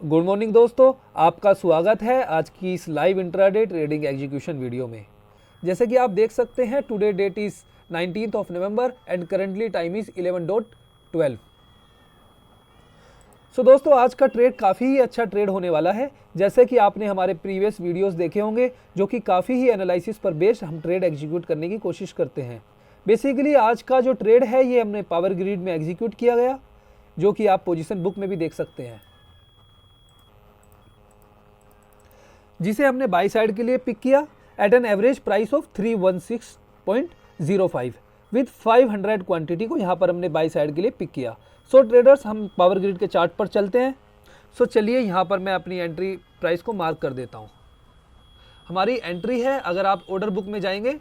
Good morning दोस्तों, आपका स्वागत है आज की इस live intraday trading execution video में। जैसे कि आप देख सकते हैं, today that is 19th of November and currently time is 11:12। सो दोस्तों, आज का ट्रेड काफ़ी ही अच्छा ट्रेड होने वाला है। जैसे कि आपने हमारे प्रीवियस वीडियोस देखे होंगे, जो कि काफ़ी ही एनालिसिस पर बेस्ड हम ट्रेड एग्जीक्यूट करने की कोशिश करते हैं। बेसिकली आज का जो ट्रेड है ये हमने पावर ग्रिड में एग्जीक्यूट किया गया, जो कि आप पोजीशन बुक में भी देख सकते हैं, जिसे हमने बाई साइड के लिए पिक किया at an average price of 316.05 with 500 quantity को यहाँ पर हमने बाई साइड के लिए पिक किया। सो ट्रेडर्स, हम पावर ग्रिड के चार्ट पर चलते हैं। सो चलिए यहाँ पर मैं अपनी एंट्री प्राइस को मार्क कर देता हूँ। हमारी एंट्री है, अगर आप ऑर्डर बुक में जाएंगे,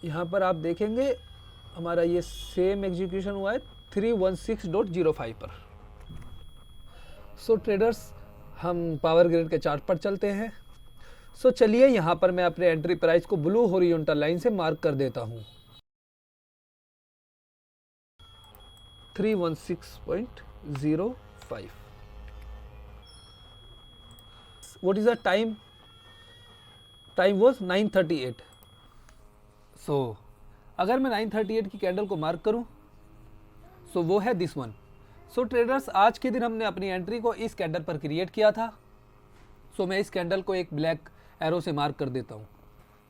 यहाँ पर आप देखेंगे हमारा ये सेम एग्जीक्यूशन हुआ है 316.05 पर। सो ट्रेडर्स, हम पावर ग्रिड के चार्ट पर चलते हैं। सो चलिए यहाँ पर मैं अपने एंट्री प्राइस को ब्लू हॉरिजॉन्टल लाइन से मार्क कर देता हूँ 316.05। What is the time? Time was 9:38। सो अगर मैं 9:38 की कैंडल को मार्क करूँ, सो वो है दिस वन। सो ट्रेडर्स, आज के दिन हमने अपनी एंट्री को इस कैंडल पर क्रिएट किया था। सो मैं इस कैंडल को एक ब्लैक एरो से मार्क कर देता हूँ।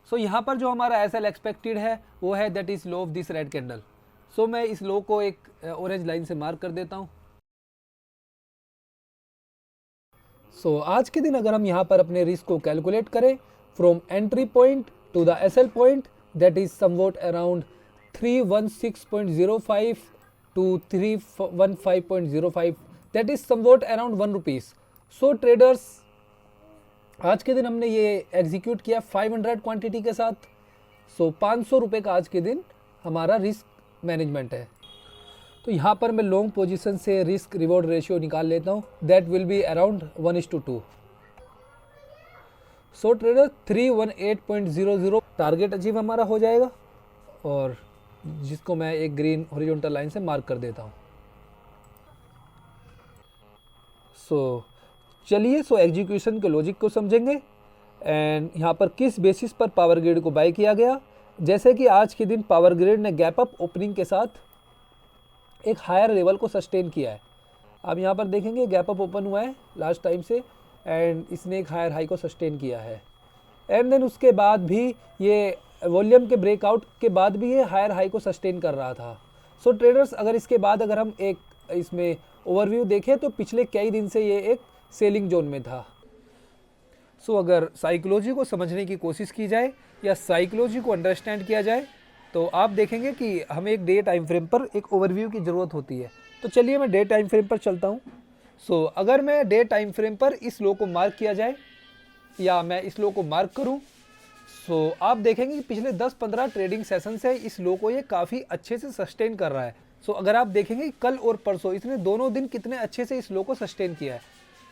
सो यहाँ पर जो हमारा एसएल एक्सपेक्टेड है वो है that is low of this red candle. So मैं इस लो को एक ऑरेंज लाइन से मार्क कर देता हूँ। सो आज के दिन अगर हम यहाँ पर अपने रिस्क को कैलकुलेट करें from entry point to the SL point, that is somewhat around 316.05 to 315.05, that is somewhat around 1 rupees. So traders, आज के दिन हमने ये एग्जीक्यूट किया 500 क्वांटिटी के साथ। सो 500 रुपये का आज के दिन हमारा रिस्क मैनेजमेंट है। तो यहाँ पर मैं लॉन्ग पोजीशन से रिस्क रिवॉर्ड रेशियो निकाल लेता हूँ, that will be around 1:2। So trader 318.00 target achieve हमारा हो जाएगा, और जिसको मैं एक ग्रीन हॉरिजॉन्टल लाइन से मार्क कर देता हूँ। सो चलिए एग्जीक्यूशन के लॉजिक को समझेंगे एंड यहाँ पर किस बेसिस पर पावर ग्रिड को बाय किया गया। जैसे कि आज के दिन पावर ग्रिड ने गैप अप ओपनिंग के साथ एक हायर लेवल को सस्टेन किया है। आप यहाँ पर देखेंगे गैप अप ओपन हुआ है लास्ट टाइम से एंड इसने एक हायर हाई को सस्टेन किया है, एंड देन उसके बाद भी ये वॉल्यूम के ब्रेकआउट के बाद भी ये हायर हाई को सस्टेन कर रहा था। सो ट्रेडर्स, अगर इसके बाद अगर हम एक इसमें ओवरव्यू देखें तो पिछले कई दिन से ये एक सेलिंग जोन में था। सो अगर साइकोलॉजी को समझने की कोशिश की जाए या साइकोलॉजी को अंडरस्टैंड किया जाए तो आप देखेंगे कि हमें एक डे टाइम फ्रेम पर एक ओवरव्यू की ज़रूरत होती है। तो चलिए मैं डे टाइम फ्रेम पर चलता हूँ। सो अगर मैं डे टाइम फ्रेम पर इस लो को मार्क किया जाए या मैं इस लो को मार्क करूँ, सो आप देखेंगे कि पिछले 10-15 ट्रेडिंग सेशन से इस लो को ये काफ़ी अच्छे से सस्टेन कर रहा है। सो अगर आप देखेंगे कल और परसों इसने दोनों दिन कितने अच्छे से इस लो को सस्टेन किया है।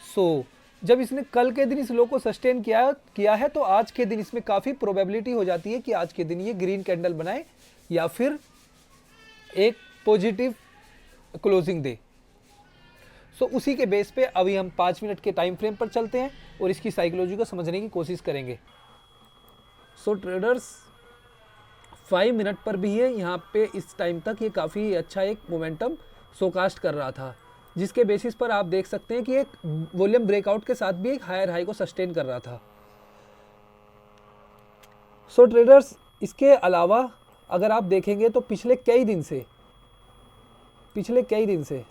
सो जब इसने कल के दिन इस लो को सस्टेन किया है तो आज के दिन इसमें काफ़ी प्रोबेबिलिटी हो जाती है कि आज के दिन ये ग्रीन कैंडल बनाए या फिर एक पॉजिटिव क्लोजिंग दे। सो उसी के बेस पे अभी हम 5 मिनट के टाइम फ्रेम पर चलते हैं और इसकी साइकोलॉजी को समझने की कोशिश करेंगे। सो ट्रेडर्स, 5 मिनट पर भी है यहाँ पे इस टाइम तक ये काफ़ी अच्छा एक मोमेंटम शोकास्ट कर रहा था, जिसके बेसिस पर आप देख सकते हैं कि एक वॉल्यूम ब्रेकआउट के साथ भी एक हायर हाई को सस्टेन कर रहा था। सो ट्रेडर्स, इसके अलावा अगर आप देखेंगे तो पिछले कई दिन से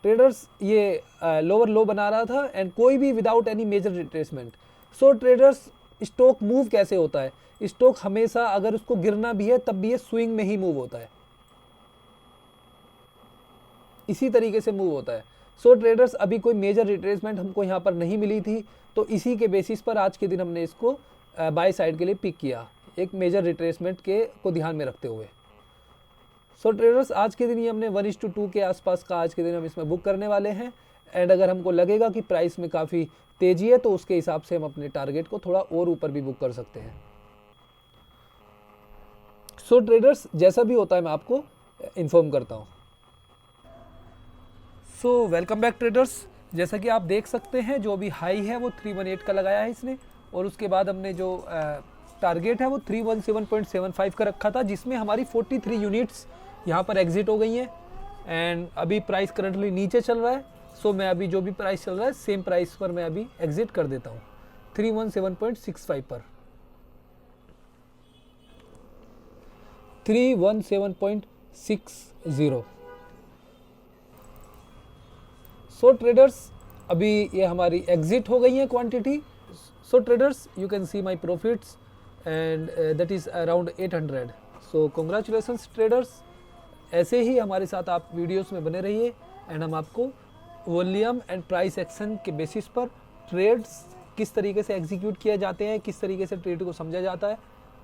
ट्रेडर्स ये लोअर लो बना रहा था एंड कोई भी विदाउट एनी मेजर रिट्रेसमेंट। सो ट्रेडर्स, स्टॉक मूव कैसे होता है? स्टॉक हमेशा अगर उसको गिरना भी है तब भी ये स्विंग में ही मूव होता है, इसी तरीके से मूव होता है। सो ट्रेडर्स, अभी कोई मेजर रिट्रेसमेंट हमको यहाँ पर नहीं मिली थी, तो इसी के बेसिस पर आज के दिन हमने इसको बाय साइड के लिए पिक किया, एक मेजर रिट्रेसमेंट के को ध्यान में रखते हुए। सो ट्रेडर्स, आज के दिन ये हमने 1:2 के आसपास का आज के दिन हम इसमें बुक करने वाले हैं, एंड अगर हमको लगेगा कि प्राइस में काफ़ी तेज़ी है तो उसके हिसाब से हम अपने टारगेट को थोड़ा और ऊपर भी बुक कर सकते हैं। सो ट्रेडर्स, जैसा भी होता है मैं आपको इन्फॉर्म करता हूँ। So welcome back traders. जैसा कि आप देख सकते हैं जो अभी हाई है वो 318 का लगाया है इसने, और उसके बाद हमने जो टारगेट है वो 317.75 का रखा था, जिसमें हमारी 43 यूनिट्स यहाँ पर एग्जिट हो गई हैं। एंड अभी प्राइस करंटली नीचे चल रहा है, सो मैं अभी जो भी प्राइस चल रहा है सेम प्राइस पर मैं अभी एग्जिट कर देता हूँ 317.65 पर। 317.60। सो ट्रेडर्स अभी ये हमारी एग्जिट हो गई है quantity. So traders you can see my profits and that is around 800। So congratulations traders, ऐसे ही हमारे साथ आप वीडियोस में बने रहिए एंड हम आपको वॉल्यूम एंड प्राइस एक्शन के बेसिस पर ट्रेड्स किस तरीके से एग्जीक्यूट किए जाते हैं, किस तरीके से ट्रेड को समझा जाता है,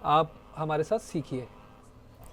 आप हमारे साथ सीखिए।